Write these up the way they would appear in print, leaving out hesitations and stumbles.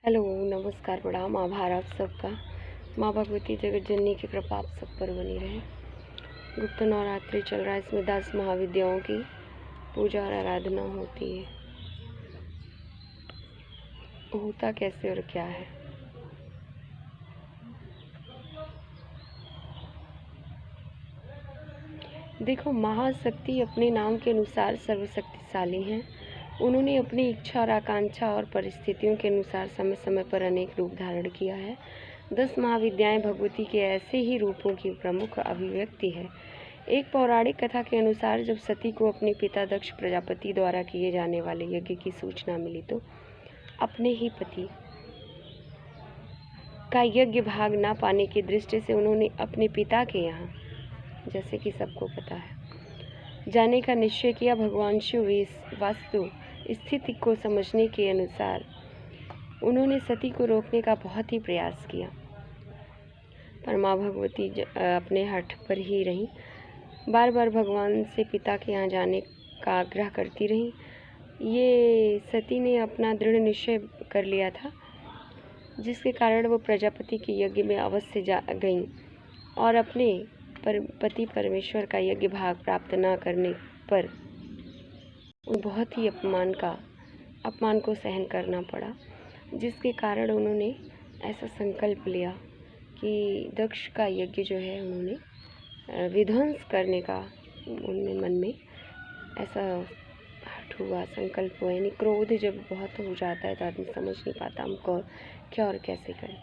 Hello, नमस्कार, प्रणाम, आभार आप सबका। माँ भगवती जगत जननी की कृपा आप सब पर बनी रहे। गुप्त नवरात्रि चल रहा है, इसमें 10 महाविद्याओं की पूजा और आराधना होती है। होता कैसे और क्या है? देखो, महाशक्ति अपने नाम के अनुसार सर्वशक्तिशाली हैं। उन्होंने अपनी इच्छा और आकांक्षा और परिस्थितियों के अनुसार समय समय पर अनेक रूप धारण किया है। 10 महाविद्याएं भगवती के ऐसे ही रूपों की प्रमुख अभिव्यक्ति है। एक पौराणिक कथा के अनुसार जब सती को अपने पिता दक्ष प्रजापति द्वारा किए जाने वाले यज्ञ की सूचना मिली तो अपने ही पति का यज्ञ भाग न पाने की दृष्टि से उन्होंने अपने पिता के यहाँ, जैसे कि सबको पता है, जाने का निश्चय किया। भगवान शिव वास्तु स्थिति को समझने के अनुसार उन्होंने सती को रोकने का बहुत ही प्रयास किया, पर माँ भगवती अपने हठ पर ही रहीं। बार बार भगवान से पिता के यहाँ जाने का आग्रह करती रहीं। ये सती ने अपना दृढ़ निश्चय कर लिया था, जिसके कारण वो प्रजापति के यज्ञ में अवश्य जा गईं और अपने पति परमेश्वर का यज्ञ भाग प्राप्त न करने पर उन बहुत ही अपमान को सहन करना पड़ा, जिसके कारण उन्होंने ऐसा संकल्प लिया कि दक्ष का यज्ञ जो है उन्होंने विध्वंस करने का उनमें मन में ऐसा हठ हुआ, संकल्प हुआ। यानी क्रोध जब बहुत हो जाता है तो आदमी समझ नहीं पाता हम क्या और कैसे करें।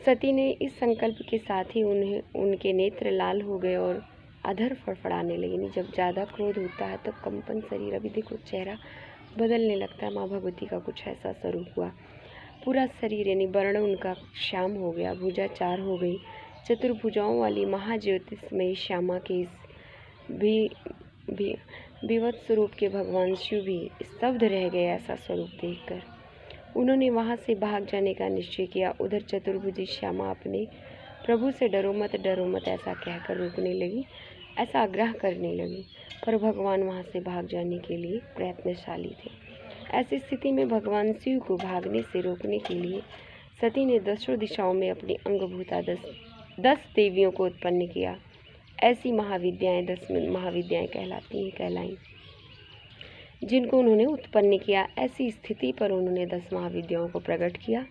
सती ने इस संकल्प के साथ ही उनके नेत्र लाल हो गए और अधर फड़फड़ाने लगे। यानी जब ज़्यादा क्रोध होता है तो कंपन शरीर, अभी देखो चेहरा बदलने लगता है। माँ भगवती का कुछ ऐसा स्वरूप हुआ। पूरा शरीर यानी वर्ण उनका श्याम हो गया, भुजा 4 हो गई। चतुर्भुजाओं वाली महाज्योतिषमयी श्यामा के इस विवत स्वरूप के भगवान शिव भी स्तब्ध रह गए। ऐसा स्वरूप देखकर उन्होंने वहाँ से भाग जाने का निश्चय किया। उधर चतुर्भुजी श्यामा अपने प्रभु से डरो मत ऐसा कहकर रोकने लगी, ऐसा आग्रह करने लगी, पर भगवान वहाँ से भाग जाने के लिए प्रयत्नशाली थे। ऐसी स्थिति में भगवान शिव को भागने से रोकने के लिए सती ने 10 दिशाओं में अपनी अंगभूता 10 देवियों को उत्पन्न किया। ऐसी महाविद्याएं 10 महाविद्याएं कहलाईं जिनको उन्होंने उत्पन्न किया। ऐसी स्थिति पर उन्होंने 10 महाविद्याओं को प्रकट किया।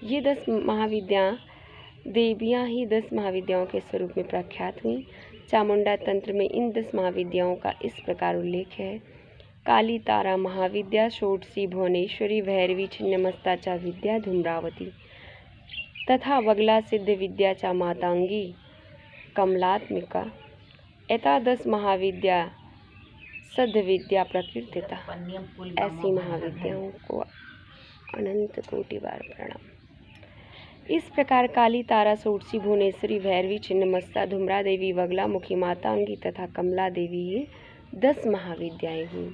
ये 10 महाविद्या देवियाँ ही 10 महाविद्याओं के स्वरूप में प्रख्यात हुई। चामुंडा तंत्र में इन 10 महाविद्याओं का इस प्रकार उल्लेख है। काली तारा महाविद्या, षोडशी भुवनेश्वरी, भैरवी छिन्नमस्ता च विद्या धूम्रावती, तथा वगला सिद्ध विद्या च मातांगी कमलात्मिका। एता 10 महाविद्या सद्ध विद्या प्रकृतिता। ऐसी महाविद्याओं को अनंत कोटि बार प्रणाम। इस प्रकार काली तारा, षोडशी भुवनेश्वरी, भैरवी छिन्नमस्ता, धूम्रा देवी, वगला मुखी, मातांगी तथा कमला देवी ये 10 महाविद्याएं हुई।